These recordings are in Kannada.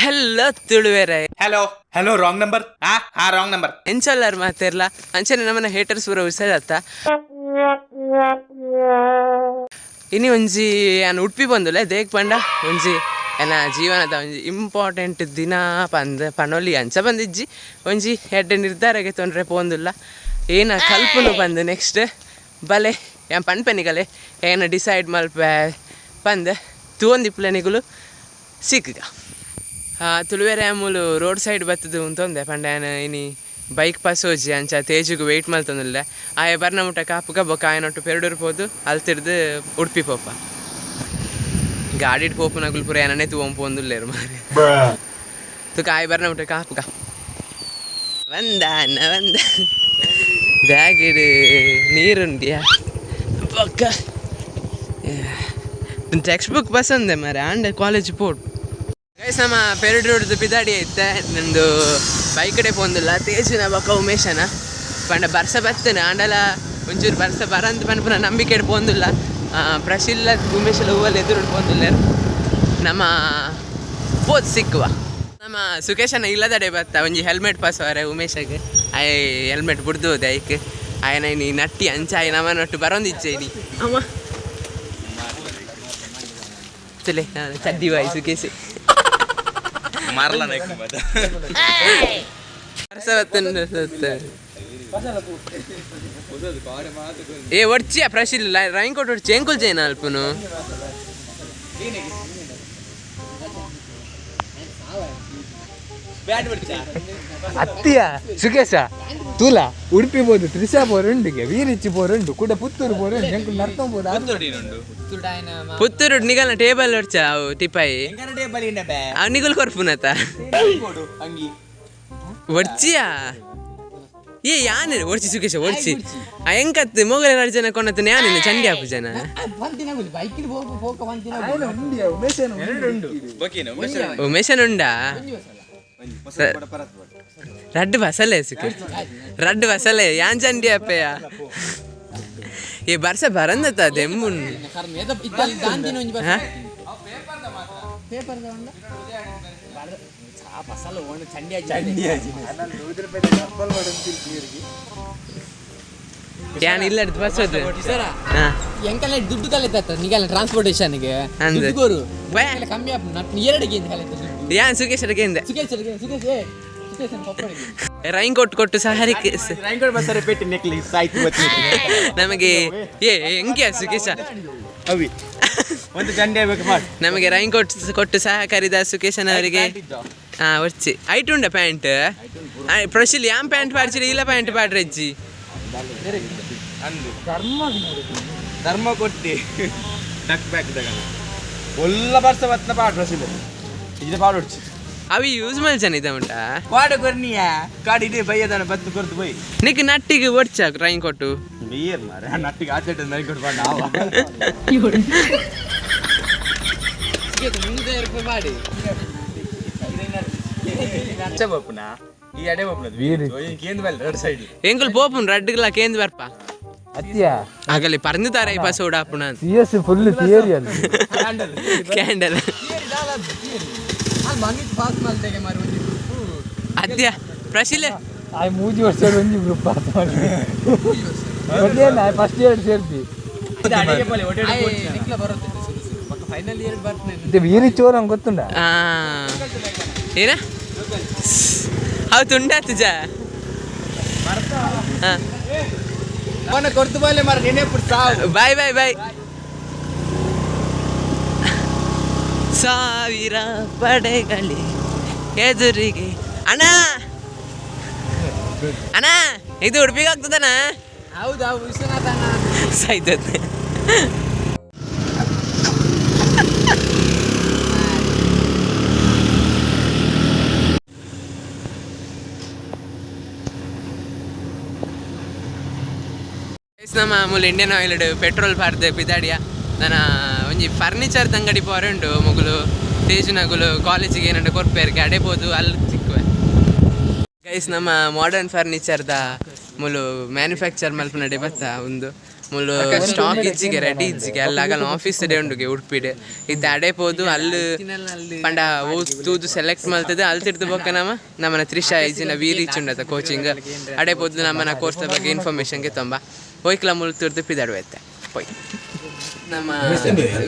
Hello, Tulu. Hello, wrong number. Wrong number. Enchalar materla. Anchana namana haters pura usadatta. Ini onji an udpi bandule dek panda onji ena ಜೀವನದ ಒಂಜಿ ಇಂಪಾರ್ಟೆಂಟ್ ದಿನ ಪನೊಲಿ ಅಂಚ ಬಂದಿಜ್ಜಿ ಒಂಜಿ ಎಡ್ಡೆ ನಿರ್ಧಾರಕ್ಕೆ ತೊಂದರೆ ಪೋಂದುಲ್ಲ ಏನ ಕಲ್ಪನು ಬಂದು ನೆಕ್ಸ್ಟ್ ಬಲೆ ಏನು ಪನ್ಪೆನಿಗಲೆ ಏನ ಡಿಸೈಡ್ ಮಲ್ಪೆ ಬಂದು ತೂಂದಿಪ್ಲೆನಿಗಳು ಸಿಕ್ಕ ತುಳುವೆರೆ ಅಮ್ಮಲು ರೋಡ್ ಸೈಡ್ ಬತ್ತದು ಅಂತಂದೆ ಪಂಡ ಇನಿ ಬೈಕ್ ಪಾಸ್ ಹೋಜಿ ಅಂಚ ತೇಜುಗು ವೆಯ್ಟ್ ಮಲ್ತೊಂದಿಲ್ಲ ಆಯ ಬರ್ನ ಮುಟ್ಟ ಕಾಪುಗ ಬೊಕ್ಕ ಆಯನೊಟ್ಟು ಪೆರಡೂರು ಪೋದು ಅಲ್ತಿಡ್ದು ಉಡುಪಿ ಪೋಪ ಗಾಡಿ ಪೋಪುನಗುಲು ಪೂರ ಏನನೇ ತೂಂಪೊಂದುಲ್ಲೇರು ಮಾರಿ ತುಕ ಆಯ ಬರ್ನ ಮುಟ್ಟ ಕಾಪುಗ ಬಂದ ಬ್ಯಾಗಿಡು ನೀರುಂಡಿಯಾ ಬೊಕ್ಕ ಟೆಕ್ಸ್ಟ್ ಬುಕ್ ಬಸ್ ಅಂದೆ ಮಾರೆ ಆಂಡೆ ಕಾಲೇಜ್ ಪೋಡು ಗೈಸ್ ನಮ್ಮ ಪೆರಡೂರ್ದು ಪಿದಾಡಿ ಐತೆ ನಂದು ಬೈಕಡೆ ಪೋಂದಿಲ್ಲ ತೇಜಿನ ಬೊಕ್ಕ ಉಮೇಶನ ಪಂಡ ಬರ್ಸ ಬರ್ತೇನೆ ಆಂಡಲ ಒಂಚೂರು ಬರ್ಸ ಬರಂತ ಪಂಡ ನಂಬಿಕೆ ಪೋಂದಿಲ್ಲ ಪ್ರಶಿಲ್ಲ ಉಮೇಶಲ್ಲ ಹೂವಲ್ಲಿ ಎದುರು ಪೋಂದಿಲ್ಲ ನಮ್ಮ ಪೋದ್ ಸಿಕ್ಕುವ ನಮ್ಮ ಸುಖೇಶನ ಇಲ್ಲದಡೆ ಬತ್ತ ಒಂಜಿ ಹೆಲ್ಮೆಟ್ ಪಾಸ್ ಅವರೆ ಉಮೇಶಗೆ ಆಯ್ ಹೆಲ್ಮೆಟ್ ಬಿಡ್ದು ಹೋದೆ ಐಕ್ ಆಯನ ನೀ ನಟ್ಟಿ ಅಂಚ ಆಯ್ ನಮ್ಮನೊಟ್ಟು ಬರೋಂದಿಚ್ಚೆ ನೀ ಅಮ್ಮ ಚಲೆ ಚಡ್ಡಿ ಬಾಯ್ ಸುಖೇಶ್ मारला नाही खूप ए वरची प्रशील राईन कोट वरची एंकुल चेन अल्पनु ಅತ್ತಿಯ ಸುಖೇಶ ತೂಲ ಉಡುಪಿ ಬೋದು ತ್ರಿಶಾ ಬೋರುಂಡಿಗೆ ವೀರಿಚ್ಚಿ ಬೋರುಂಡು ಕೂಡ ಪುತ್ತೂರು ಬೋರುಂಡು ಎಂಕು ನರ್ತಂಬೋದು ಪುತ್ತೂರು ನಿಗಲ್ನ ಟೇಬಲ್ ಹೊಡ್ಚಾ ಅವು ಟಿಪಾಯಿ ಅವು ನಿಗುಲ್ ಕೊರ್ಪುನತ ಒಡ್ಚಿಯಾ ಏ ಯಾನೆ ಒಡ್ಚಿ ಸುಖೇಶ ಒಡ್ಚಿ ಎಂಕತ್ ಮೊಗಲ ಎರಡು ಜನ ಕೊನತ ಯಾನಿಂದ ಚಂಡಿ ಹಾಪು ಜನ ಉಮೇಶನ್ ಉಂಡಾ ರಡ್ಡು ಬಸಲೆ ಸುಖ ರಡ್ಡು ಬಸಲೆ ಯಾನ್ ಚಂಡಿ ಅಪ್ಪಯ್ಯ ಈ ಬರ್ಸ ಬರಂದತ್ತ ದೆಮ್ಮುನ್ ಯಾನ್ ಇಲ್ಲ ಬಸ್ ಎಂಕಲ್ಲ ದುಡ್ಡು ಕಲಿತ ನಿಗಲ್ಲ ಟ್ರಾನ್ಸ್ಪೋರ್ಟೇಷನ್ಗೆ ಕಮ್ಮಿ ಎರಡಿಗೆ ಯಾನ್ ಸುಖೇಶ್ ರೈನ್ ಕೊಟ್ಟು ಸಹಾರಿಕೆ ನಮಗೆ ಹೆಂಗೆ ಸುಖೇಶ ನಮಗೆ ರೈನ್ ಕೊಟ್ಟು ಸಹಕರಿದ ಸುಖೇಶನವರಿಗೆ ಒಚ್ಚಿ ಐಟ್ ಉಂಡ ಪ್ಯಾಂಟ್ ಪ್ರಶಿಲ್ ಯಾಮ್ ಪ್ಯಾಂಟ್ ಪಾಡ್ಚಿರಿ ಇಲ್ಲ ಪ್ಯಾಂಟ್ ಪಾಡ್ರಜ್ಜಿ ಧರ್ಮ ಕೊಟ್ಟಿ ಡಕ್ ಬ್ಯಾಕ್ ತಗಣ ಒಲ್ಲ ಬರ್ಸ ಬತ್ನ ಪಾಡ್ ಪ್ರಸಿದ್ಧ ಇದು ಪಾಡೊಡ್ಚಿ ಅವಿ ಯೂಸ್ ಮಲ್ಚನ ಇದ ಉಂಟಾ ಪಾಡ ಕೊರ್ನಿಯ ಕಾಡಿ ಇದೆ ಬೈಯದನ ಬತ್ತು ಕೊರ್ತು ಬೈ ನಿಕ್ ನಟ್ಟಿಗೆ ಒಡ್ಚ ರೈನ್ ಕೊಟ್ಟು ಬಿಯರ್ ಮಾರೆ ನಟ್ಟಿಗೆ ಆಚೆಟ ನೈ ಕೊಟ್ಟು ಪಾಡ ಆವ ಮುಂದೆ ರೂಪಾಯಿ ಮಾಡಿ ಅಚ್ಚ ಬಪ್ಪುನ ಈ ಅಡೆ ಬಪ್ಪುನದು ವೀರಿ ಕೇಂದ್ರ ಬಲ್ ರೆಡ್ ಸೈಡ್ ಎಂಕುಲ್ ಪೋಪುನ್ ರಡ್ಡುಗಳ ಕೇಂದ್ರ ಬರ್ಪ ಅತ್ತಿಯ ಆಗಲಿ ಪರ್ಂದುತ್ತಾರೆ ಈ ಬಸ್ ಓಡಾಪುನ ಸಿಎಸ್ ಫುಲ್ ಥಿಯರಿ ಅಲ್ಲಿ ಕ್ಯಾಂಡಲ್ ಅದ್ಯ ಪ್ರಶಿಲೆ ಆ ಮೂಜಿ ವರ್ಷ ಒಂಜಿ ಗ್ರೂಪ್ ಫಸ್ಟ್ ಇಯರ್ ಸೇರ್ತಿ ವೀರಿ ಚೋರ್ ಹಂಗೆ ಗೊತ್ತುಂಡ ಏನ ಅವು ತುಂಡಾತು ಜಾ ಕೊರ್ತು ಬಾಲೆ ಮಾರ ನೆನೆ ಪುಟ್ಟ ಬಾಯ್ ಸಾವಿರ ಪಡೆಗಳಿ ಎದುರಿಗೆ ಅಣ್ಣ ಇದು ಉಡುಪಿಗೆ ಆಗ್ತದಣ್ಣ ಹೌದಾ ವಿಶ್ವನಾಥ ಸಾಯ್ತದೆ ನಮ್ಮ ಮಾಮೂಲು ಇಂಡಿಯನ್ ಆಯಿಲ್ ಪೆಟ್ರೋಲ್ ಪಾರ್ದೆ ಪಿದಾಡಿಯ ನನ್ನ ಒಂಜಿ ಫರ್ನಿಚರ್ ಅಂಗಡಿ ಪೋರುಂಡು ಮುಗುಲು ತೇಜುನಗುಲು ಕಾಲೇಜಿಗೆ ಏನಂಟ ಕೊರ್ಪೇರ್ಗೆ ಅಡೆಬೋದು ಅಲ್ಲಿ ಸಿಕ್ಕುವೆ ಗೈಸ್ ನಮ್ಮ ಮಾಡರ್ನ್ ಫರ್ನಿಚರ್ದ ಮುಲು ಮ್ಯಾನುಫ್ಯಾಕ್ಚರ್ ಮಲ್ಪನಡೆ ಬತ್ತ ಒಂದು ಮುಳ್ಳು ಸ್ಟಾಕ್ ಇಜ್ಜಿಗೆ ರೆಡಿ ಇಜ್ಜಿಗೆ ಅಲ್ಲಾಗಲ್ಲ ಆಫೀಸ್ ಡೇ ಉಂಡುಗೆ ಉಡುಪಿಡೆ ಇತ್ತೆ ಅಡೆ ಪೋದು ಅಲ್ಲಿ ಪಂಡ ತೂದು ಸೆಲೆಕ್ಟ್ ಮಾಡ್ತದೆ ಅಲ್ಲಿ ತಿರ್ದು ಬೊಕ್ಕ ನಮ್ಮನ ತ್ರಿಷಾ ಇಜ್ಜಿನ ವೀರೀಚ್ ಉಂಡತ ಕೋಚಿಂಗ್ ಅಡೆ ಪೋದು ನಮ್ಮನ ಕೋರ್ಸ್ ಬಗ್ಗೆ ಇನ್ಫಾರ್ಮೇಶನ್ಗೆ ತೊಂಬ ಹೋಯ್ಕಲ ಮುಳ್ಳು ತಿರ್ದು ಪಿದಾಡುವತ್ತೆ ಪೊಯ್ ನಮ್ಮ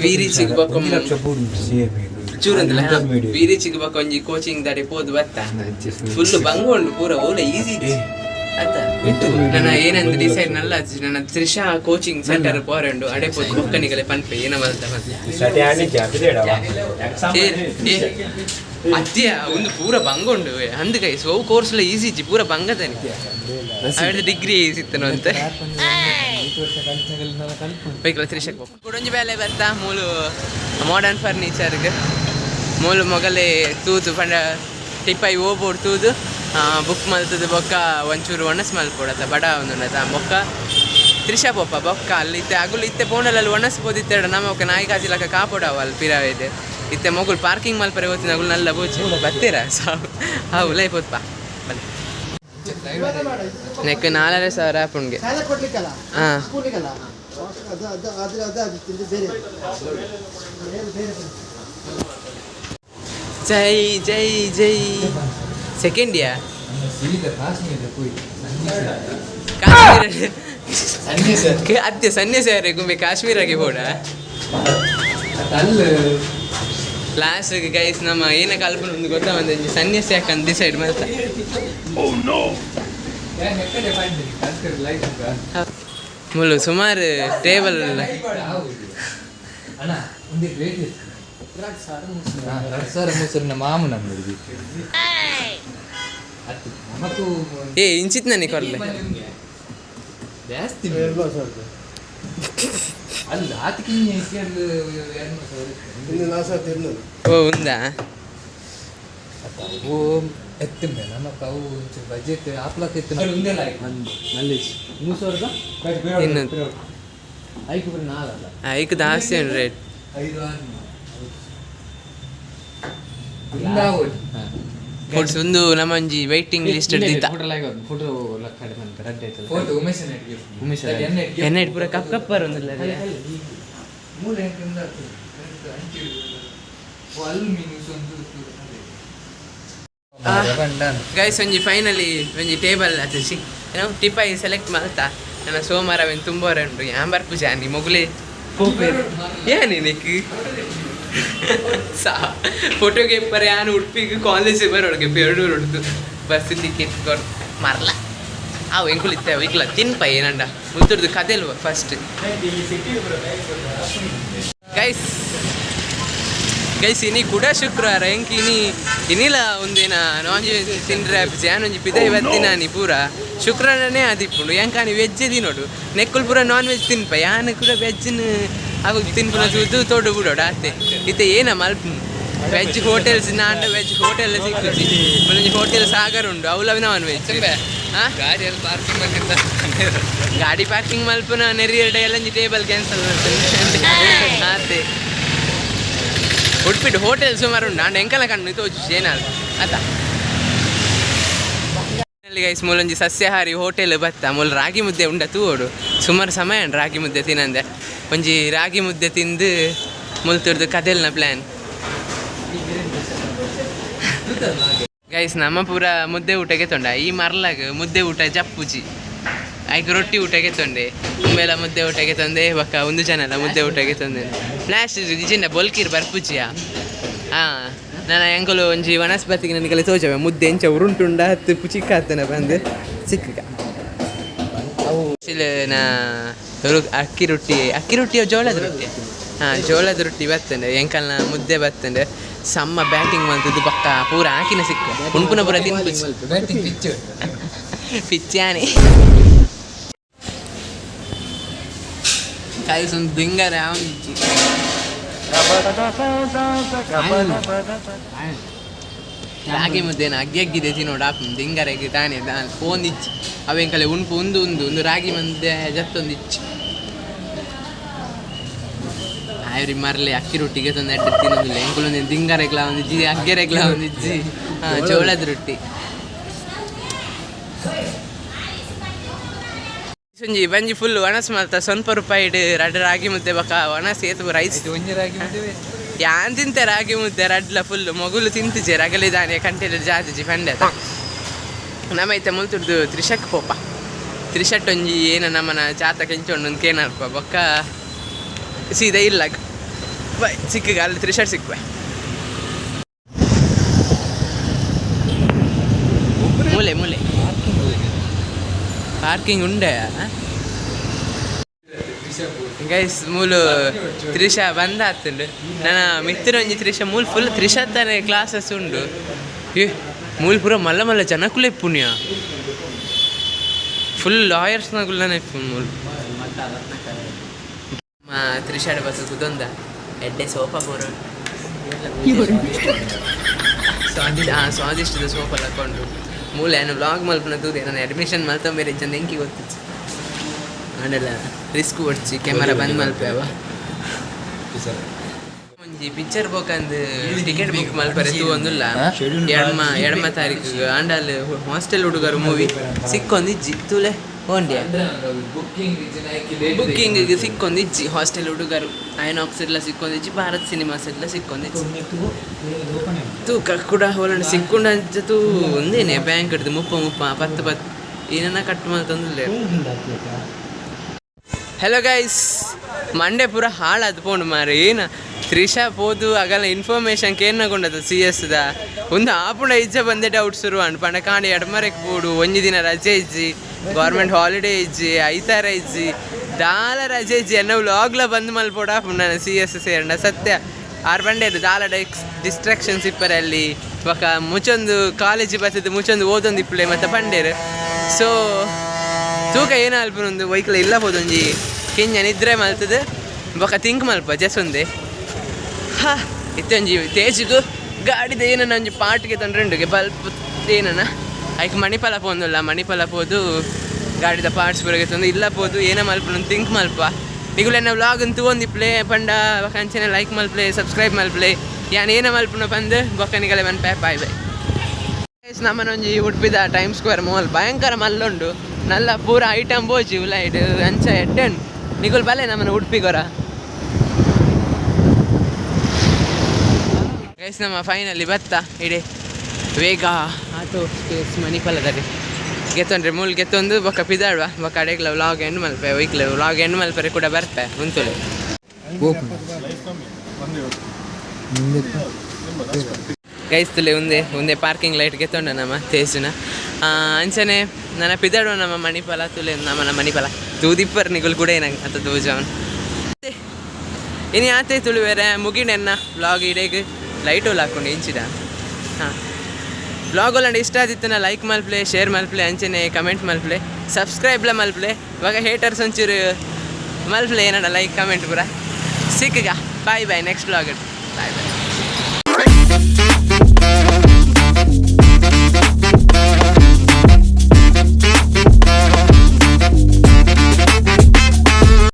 ವೀರೀಚಿಗೆ ಬೊಕ್ಕ ಚೂರಂದಿಲ್ಲ ವೀರೀಚಿಗೆ ಬೊಕ್ಕ ಒಂಜಿ ಕೋಚಿಂಗ್ ದಾಡೆ ಪೋದು ಬತ್ತ ಫುಲ್ ಬಂಗೊಂಡು ಪೂರ ಓಲ ಈಸಿ ಆಯ್ತಾ ನನ್ನ ಏನಂತ ಡಿಸೈಡ್ ನಲ್ಲ ನನ್ನ ತ್ರಿಷಾ ಕೋಚಿಂಗ್ ಸೆಂಟರ್ ಪೋರಂಡು ಅಡೆ ಪೋದು ಬೊಕ್ಕನಿಗಲೆ ಪನ್ಪೆ ಏನ ಮಲ್ತ ಅದ್ಯ ಒಂದು ಪೂರ ಬಂಗೊಂಡು ಅಂದ್ ಕೈ ಸೋ ಕೋರ್ಸ್ಲ ಈಸಿ ಇಜ್ಜಿ ಪೂರ ಬಂಗದನಿ ಅವಳ ಡಿಗ್ರಿ ಸಿತ್ತನು ಅಂತ ಬೈಕ್ಲ ತ್ರಿಷಕ್ ಬೊಕ್ಕ ಕುಡೊಂಜಿ ಬೇಲೆ ಬರ್ತಾ ಮೂಲು ಮಾಡರ್ನ್ ಫರ್ನಿಚರ್ಗೆ ಮೂಲು ಮೊಗಲೇ ತೂದು ಪಂಡ ಟಿಪ್ಪೈ ಓಬೋಡು ತೂದು ಬುಕ್ ಮಲ್ತದ ಬೊಕ್ಕ ಒಂಚೂರು ಒಣಸ್ ಮಲ್ಕೊಡತ್ತ ಬಡ ಒಂದುಂಡತ ಬೊಕ್ಕ ತ್ರಿಷಾ ಪೊಪ್ಪ ಬೊಕ್ಕ ಅಲ್ಲಿ ಇತ್ತೆ ಅಗುಲು ಇತ್ತೆ ಪೋಂಡಲಲ್ಲಿ ಒಣಸ್ಬೋದಿತ್ತೆಡ ನಮ್ಮ ಒಕ್ಕ ನಾಯಿ ಕಾಜಿಲಕ ಕಾಪೋಡವ ಅಲ್ಲಿ ಪಿರಾವಿದೆ ಇತ್ತೆ ಮೊಗುಲು ಪಾರ್ಕಿಂಗ್ ಮಲ್ಪರೆ ಹೋಗ್ತೀನಿ ಅಗುಲು ನಲ್ಲ ಬೋಚಿ ಬರ್ತೀರಾ ಹಾವು ಲೈ ಪೋತ್ಪ ನೆಕ್ 4,500 ಆಪುಣ್ಗೆ ಹಾಂ ಜೈ ಜೈ ಜೈ ಸೆಕೆಂಡ್ ಇಯರ್ ಕಾಶ್ಮೀರ ಅತ್ತೆ ಸನ್ಯಾಸಿ ಗುಂಬೆ ಕಾಶ್ಮೀರಗೆ ಹೋಡ ಲಾಸ್ಟ್ ಗೈಸ್ ನಮ್ಮ ಏನ ಕಲ್ಪನೆ ಒಂದು ಗೊತ್ತಾ ಒಂದು ಸನ್ಯಾಸಿ ಯಾಕಂತ ಡಿಸೈಡ್ ಮಾಡ್ತಾ ಮುಳ್ಳು ಸುಮಾರು ಟೇಬಲ್ ಮಾಮೂನ ಏ ಇಂಚಿತ್ ನನಗೆ ಕೊರಲೆ ಜಾಸ್ತಿ ಅಲ್ಲ ಓ ఉందా ಓ ಎತ್ತಿಂದ ನಮಕ್ ಅವು ಬಜೆಟ್ ಆಪ್ಲಕ್ ಎತ್ತಿನ ಐಕ್ ಜಾಸ್ತಿ ರೇಟ್ ಫುಡ್ಸ್ ಒಂದು ನಮ್ಮಂಜಿ ವೈಟಿಂಗ್ ಲಿಸ್ಟ್ ಇಡ್ದಿತ್ತ ಎಣ್ಣೆ ಪೂರ ಕಪ್ ಕಪ್ಪರ್ ಒಂದಿಲ್ಲ ಗೈಸ್ ಒಂಜಿ ಫೈನಲಿ ಒಂಜಿ ಟೇಬಲ್ ಅತಿಸಿ ಏನೋ ಟಿಪ್ಪೈ ಸೆಲೆಕ್ಟ್ ಮಾಡ್ತಾ ನನ್ನ ಸೋಮವಾರವೇನು ತುಂಬೋರೆ ಉಂಟು ಯಾಂಬರ್ ಪೂಜೆ ನೀ ಮೊಗಲೇ ಹೋಗ್ಬೇಕು ಏನಿ ನಿಕ್ ಸಾ ಫೋಟೋಗೆ ಪರ ಯಾನು ಉಡುಪಿಗೆ ಕಾಲೇಜಿಗೆ ಬರೋಳಿಗೆ ಬೆರಡೂರು ಹೊಡ್ದು ಬಸ್ ಟಿಕೆಟ್ ಕೊಡು ಮರಲ ಅವು ಎಂಕುಲು ಇತ್ತೇವೆ ಇಕ್ಲ ತಿನ್ಪ ಏನಂಡ ಮುತ್ತುರ್ದು ಕದೆಲ್ವ ಫಸ್ಟ್ ಗೈಸ್ ಗೈಸ್ ಇನಿ ಕೂಡ ಶುಕ್ರವಾರ ಎಂಕಿ ಇನ್ನಿಲ್ಲ ಒಂದಿನ ನಾನ್ ವೆಜ್ ತಿಂಡ್ರೆ ಜಾನೊಂಜಿ ಪಿದ ಇವತ್ತಿನ ನೀ ಪೂರ ಶುಕ್ರವಾರನೇ ಆದಿಪ್ಪುಂಡು ಎಂಕಾನಿ ವೆಜ್ಜೆ ತಿನ್ನೋಡು ನೆಕ್ಕುಲು ಪೂರ ನಾನ್ ವೆಜ್ ತಿನ್ಪ ಯಾನು ಕೂಡ ವೆಜ್ನ ಹಾಗೂ ತಿನ್ಪುನ ಚೂದು ತೋಡು ಬಿಡೋಡು ಅತ್ತೆ ಇತ್ತೆ ಏನ ಮಲ್ಪು ವೆಜ್ ಹೋಟೆಲ್ಸ್ ನಾಂಡ ವೆಜ್ ಹೋಟೆಲ್ ಸಿಕ್ಕುಜಿ ಒಂದೊಂಜಿ ಹೋಟೆಲ್ ಸಾಗರ್ ಉಂಡು ಅವಲವಿ ನಾನ್ ವೆಜ್ ಗಾಡಿಯಲ್ಲಿ ಪಾರ್ಕಿಂಗ್ ಗಾಡಿ ಪಾರ್ಕಿಂಗ್ ಮಲ್ಪುನ ನೆರಿಯರ್ಡೆ ಎಲ್ಲ ಟೇಬಲ್ ಕ್ಯಾನ್ಸಲ್ ಮಾಡ್ತೀನಿ ಅತ್ತೆ ಉಡ್ಪಿಟ್ಟು ಹೋಟೆಲ್ ಸುಮಾರು ಉಂಡು ಅಂಡ್ ಎಂಕಲ ಕಣ್ಣು ತೋಜು ಏನಾಲ್ ಆತ ಗೈಸ್ ಮೂಲೊಂಜಿ ಸಸ್ಯಾಹಾರಿ ಹೋಟೆಲ್ ಬತ್ತ ಮೂಲ ರಾಗಿ ಮುದ್ದೆ ಉಂಡ ತೂಡು ಸುಮಾರು ಸಮಯ ರಾಗಿ ಮುದ್ದೆ ತಿನ್ನಂದೆ ಒಂಜಿ ರಾಗಿ ಮುದ್ದೆ ತಿಂದು ಮುಲ್ತಿರ್ದು ಕದೆಲ್ನ ಪ್ಲ್ಯಾನ್ ಗೈಸ್ ನಮ್ಮ ಪೂರ ಮುದ್ದೆ ಊಟಕ್ಕೆ ತೊಂಡ ಈ ಮರ್ಲಾಗ ಮುದ್ದೆ ಊಟ ಜಪ್ಪುಜಿ ಆಯ್ಕೆ ರೊಟ್ಟಿ ಊಟಕ್ಕೆ ತೊಂಡೆ ಮುಂಬೆಲ್ಲ ಮುದ್ದೆ ಊಟಕ್ಕೆ ತಂದೆ ಬಕ್ಕ ಒಂದು ಜನಲ್ಲ ಮುದ್ದೆ ಊಟಕ್ಕೆ ತಂದೆ ಪ್ಲಾಸ್ಟಿಕ್ ಇಜಿಂದ ಬೊಲ್ಕಿರ್ ಬರ್ಪುಜಿಯಾ ಹಾಂ ನಾನು ಎಂಕಲು ಒಂಜಿ ವನಸ್ಪತಿಗೆ ನನಗೆಲ್ಲ ತೋಚವೆ ಮುದ್ದೆ ಎಂಚ ಉರುಂಟುಂಡ ಹತ್ತು ಚಿಕ್ಕ ಹತ್ತನ ಬಂದು ಚಿಕ್ಕ ಅವು ನಾ ಅಕ್ಕಿ ರೊಟ್ಟಿ ಜೋಳದ ರೊಟ್ಟಿ ಹಾಂ ಜೋಳದ ರೊಟ್ಟಿ ಬರ್ತಂಡೆ ಎಂಕಲ್ನ ಮುದ್ದೆ ಬರ್ತಂಡೆ ಸಮ್ಮ ಬ್ಯಾಟಿಂಗ್ ಮಾಡ್ತಿದ್ದು ಪಕ್ಕ ಪೂರ ಹಾಕಿನ ಸಿಕ್ಕ ಉಣ್ಪುನ ಪೂರ ತಿನ್ಪು ಪಿಚ್ಚಾನೆ ಕಾಯಿ ಒಂದು ದಿಂಗರ ರಾಗಿ ಮುದ್ದೇನ ಅಗ್ಗಿದೆ ತಿನ್ನೋಡು ಆಪ್ ದಿಂಗರೆಗೆ ತಾನೇ ಫೋನ್ ಇಚ್ಚಿ ಅವೆಂಕಲೆ ಉಣ್ಪು ಒಂದು ರಾಗಿ ಮುದ್ದೆ ಜತ್ತೊಂದಿಚ್ಚಿ ಆಯ್ರಿ ಮರಲಿ ಅಕ್ಕಿ ರೊಟ್ಟಿಗೆ ತಂದು ಎಡ್ಡೆ ತಿನ್ನೋದಿಲ್ಲ ಎಂಕುಲೊಂದು ದಿಂಗರೆಗ್ಲ ಒಂದಿಜ್ಜಿ ಅಗ್ಗೆರೆಗ್ಲ ಒಂದಿಜ್ಜಿ ಹಾಂ ಜೋಳದ ರೊಟ್ಟಿ ಒಂಜಿ ಬಂಜಿ ಫುಲ್ ಒಣಸ್ ಮಲ್ತ ಸ್ವಲ್ಪ ರೂಪಾಯಿ ರಡ್ ರಾಗಿ ಮುದ್ದೆ ಬಕ ಒಣಸ್ ಏತು ರೈಸ್ ಒಂಜಿ ರಾಗಿ ಮುದ್ದೆ ಯಾನ್ ತಿಂತೆ ರಾಗಿ ಮುದ್ದೆ ರಡ್ಲ ಫುಲ್ ಮೊಗುಲು ತಿಂತಿಜೆ ರಗಲಿದಾನೆ ಕಂಟೆಲ್ ಜಾತಿಜಿ ಪಂಡೆ ನಮೈತೆ ಮುಲ್ತುಡ್ದು ತ್ರಿಶಕ್ ಪೋಪ ತ್ರಿಶಟ್ ಒಂಜಿ ಏನ ನಮ್ಮನ ಜಾತ ಕೆಂಚೊಂಡು ಒಂದು ಕೇನರ್ಪ ಬೊಕ್ಕ ಸೀದಾ ಇಲ್ಲ ಬೈ ಸಿಕ್ಕ ಅಲ್ಲಿ ತ್ರಿಶಟ್ ಸಿಕ್ವೆ ಮೂಲೆ ಮೂಲೆ ಪಾರ್ಕಿಂಗ್ ಉಂಡೆ ಗೈಸ್ ಮೂಲು ತ್ರಿಷ ಬಂದ ಆತುಂಡು ನನ್ನ ಮಿತ್ರ ಒಂಜಿ ತ್ರಿಷ ಮೂಲು ಫುಲ್ ತ್ರಿಶತ್ತನೆ ಕ್ಲಾಸಸ್ ಉಂಡು ಏ ಮೂಲು ಪೂರ ಮಲ್ಲ ಮಲ್ಲ ಜನಕ್ಕುಲೆ ಪುಣ್ಯ ಫುಲ್ ಲಾಯರ್ಸ್ನಾಗುಲ್ಲನೆ ಮೂಲು ತ್ರಿಷಾಡ ಬಸ್ ಕುದೊಂದ ಎಡ್ಡೆ ಸೋಫಾ ಬೋರ ಸ್ವಾದಿಷ್ಟದ ಸೋಫಾ ಹಾಕೊಂಡು ಮೂಲೆ ಏನು ವ್ಲಾಗ್ ಮಲ್ಪನ ತೂದೆ ನಾನು ಅಡ್ಮಿಷನ್ ಮಲ್ತಂಬೇರೆ ಚಂದ ಎಂಕಿ ಗೊತ್ತಿತ್ತು ಅದೆಲ್ಲ ರಿಸ್ಕ್ ಹೊಡ್ಸಿ ಕ್ಯಾಮರಾ ಬಂದ್ ಮಲ್ಪೇವ ಒಂಜಿ ಪಿಕ್ಚರ್ ಬೋಕಂದು ಟಿಕೆಟ್ ಬುಕ್ ಮಲ್ಪರೆ ತೂ ಒಂದಿಲ್ಲ ಎಡಮ ತಾರೀಕು ಆಂಡಲ್ ಹಾಸ್ಟೆಲ್ ಹುಡುಗರು ಮೂವಿ ಸಿಕ್ಕೊಂದಿಜ್ಜಿ ತೂಲೆ ಹೋಂಡ್ಯ ಬುಕ್ಕಿಂಗ್ ಸಿಕ್ಕೊಂದಿಜ್ಜಿ ಹಾಸ್ಟೆಲ್ ಹುಡುಗರು ಐನಾಕ್ಸ್ ಎಲ್ಲ ಸಿಕ್ಕೊಂದಿಜ್ಜಿ ಭಾರತ್ ಸಿನಿಮಾಸ್ ಎಲ್ಲ ಸಿಕ್ಕೊಂದಿಜ್ಜಿ ತೂಕ ಕೂಡ ಹೋಲಂಡು ಸಿಕ್ಕೊಂಡು ಅಂಚ ತೂ ಒಂದೇನೆ ಬ್ಯಾಂಕ್ ಹಿಡ್ದು ಮುಪ್ಪ 10 ಏನನ್ನ ಕಟ್ ಮಾಡ್ತಂದಿಲ್ಲ. ಹಲೋ ಗೈಸ್ ಮಂಡೆ ಪೂರ ಹಾಳಾದ ಪೋಂಡು ಮಾರೆ ಏನು ತ್ರಿಷಾ ಪೋದು ಆಗಲ್ಲ ಇನ್ಫಾರ್ಮೇಷನ್ ಕೇರ್ನಗೊಂಡದ CS ಒಂದು ಆಪುಂಡ ಇಜ್ಜ ಬಂದೆ ಡೌಟ್ ಶುರು ಅಂಡ್ ಪಂಡ ಕಾಂಡಿ ಎಡಮರೆಗೆ ಪೋಡು ಒಂಜಿ ದಿನ ರಜೆ ಇಜ್ಜಿ ಗೌರ್ಮೆಂಟ್ ಹಾಲಿಡೇ ಇಜ್ಜಿ ಐತಾರ ಇಜ್ಜಿ ದಾಲ ರಜೆ ಇಜ್ಜಿ ಅನ್ನೋ ವ್ಲಾಗ್ಲ ಬಂದು ಮಲ್ಪೋಡ ನಾನು CS ಸೇರಂಡ ಸತ್ಯ ಆರು ಬಂಡೆ ದಾಲ ಡಿಸ್ಟ್ರಾಕ್ಷನ್ಸ್ ಇಪ್ಪರಲ್ಲಿ ಬಕ ಮುಚ್ಚೊಂದು ಕಾಲೇಜ್ ಬರ್ತದೆ ಮುಚ್ಚೊಂದು ಓದೊಂದು ಇಪ್ಪಳೆ ಮತ್ತು ಪಂಡೇರು ಸೊ ತೂಕ ಏನು ಅಲ್ಪನೊಂದು ವೈಕಲ್ ಇಲ್ಲ ಹೋದೊಂಜಿ ಕೆಂಜ ನಿದ್ರೆ ಮಲ್ತದೆ ಬೊಕ ತಿಂಕ್ ಮಲ್ಪ ಜಸ್ ಒಂದೇ ಇತ್ತೊಂಜಿ ತೇಜಿಗೂ ಗಾಡಿದ ಏನನ್ನ ಒಂಜಿ ಪಾಟ್ಗೆ ತೊಂಡ್ರೆಂಡುಗೆ ಬಲ್ಪ್ ಏನನ ಐಕ್ ಮಣಿಪಾಲ ಪೋಂದುಲ್ಲ ಮಣಿಪಾಲ ಪೋದು ಗಾಡಿದ ಪಾರ್ಟ್ಸ್ ಬರಗೆ ತಂದು ಇಲ್ಲ ಪೋದು ಏನ ಮಲ್ಪನೊಂದು ತಿಂಕ್ ಮಲ್ಪ ನಿಗುಲೆನ್ನ ವ್ಲಾಗ್ ಅಂತೂ ಒಂದು ಪ್ಲೇ ಪಂಡ ಕಂಚನೆ ಲೈಕ್ ಮಲ್ಪ್ಲೆ ಸಬ್ಸ್ಕ್ರೈಬ್ ಮಲ್ಪ್ಲೆ ಯಾನ್ ಏನ ಮಲ್ಪನ ಬಂದು ಬೊಕ್ಕನಿಗಲೆ ಮನ್ಪೆ ಬಾಯ್ ಬಾಯ್. ನಮ್ಮನೊಂಜಿ ಉಡುಪಿದ ಟೈಮ್ ಸ್ಕ್ವೇರ್ ಮಾಲ್ ಭಯಂಕರ ಮಲ್ಲುಂಡು ನಲ್ಲ ಪೂರ ಐಟಮ್ ಬೋಜಿ ಉಲೈಡ್ ಅಂಚ ಎಡ್ಡೆಂಡು ನಿಗುಲ್ ಬಲೆ ನಮ್ಮನ ಉಡುಪಿಗೊರ ಗೈಸ್ ನಮ್ಮ ಫೈನಲಿ ಬತ್ತ ಇಡೆ ವೇಗ ಆಟೋ ಸ್ಪೇಸ್ ಮಣಿಪಾಲದಲ್ಲಿ ಗೆತ್ತೊಂಡ್ರೆ ಮೂಲ್ ಗೆತ್ತೊಂದು ಬೊಕ್ಕ ಪಿದಾಡುವ ಬೊಕ್ಕ ಅಡೆಗ್ಲ ವ್ಲಾಗ್ ಎಂಡ್ ಮಲ್ಪೆ ವೈಕ್ಲೆ ವ್ಲಾಗ್ ಎಂಡ್ ಮಲ್ಪರೆ ಕೂಡ ಬರ್ಪೆ ಉಂತುಲೆ ಗೈಸ್ ತುಲೆ ಒಂದೇ ಪಾರ್ಕಿಂಗ್ ಲೈಟ್ ಗೆತ್ತೊಂಡ ನಮ್ಮ ತೇಜುನ ಅಂಚನೆ ನನ್ನ ಪಿದಾಡುವ ನಮ್ಮ ಮಣಿಪಾಲ ತುಲೆ ನಮ್ಮನ ಮಣಿಪಾಲ ತೂದಿಪ್ಪರ್ ನಿಗುಲ್ ಕೂಡ ಏನಾಗ ಅಂತ ತೂಜವನ್ ಇನಿ ಆತೆ ತುಳು ಬೇರೆ ಮುಗಿನೆನ್ನ ವ್ಲಾಗ್ ಇಡೇಗೆ ಲೈಟ್ ಹೋಲ್ ಹಾಕೊಂಡು ಇಂಚಿದ ಹಾಂ ವ್ಲಾಗ್ ಒಲ್ಲಂಡು ಇಷ್ಟ ಆದಿತ್ತನ ಲೈಕ್ ಮಲ್ಪ್ಲೆ ಶೇರ್ ಮಲ್ಪ್ಲೆ ಅಂಚನೆ ಕಮೆಂಟ್ ಮಲ್ಪ್ಲೆ ಸಬ್ಸ್ಕ್ರೈಬ್ಲ ಮಲ್ಪ್ಲೆ ಇವಾಗ ಹೇಟರ್ಸ್ ಒಂಚೂರು ಮಲ್ಪ್ಲೆ ಏನಡ ಲೈಕ್ ಕಮೆಂಟ್ ಪೂರ ಸಿಕ್ಕಗ ಬಾಯ್ ಬಾಯ್ ನೆಕ್ಸ್ಟ್ ವ್ಲಾಗ್ ಬಾಯ್ ಬಾಯ್.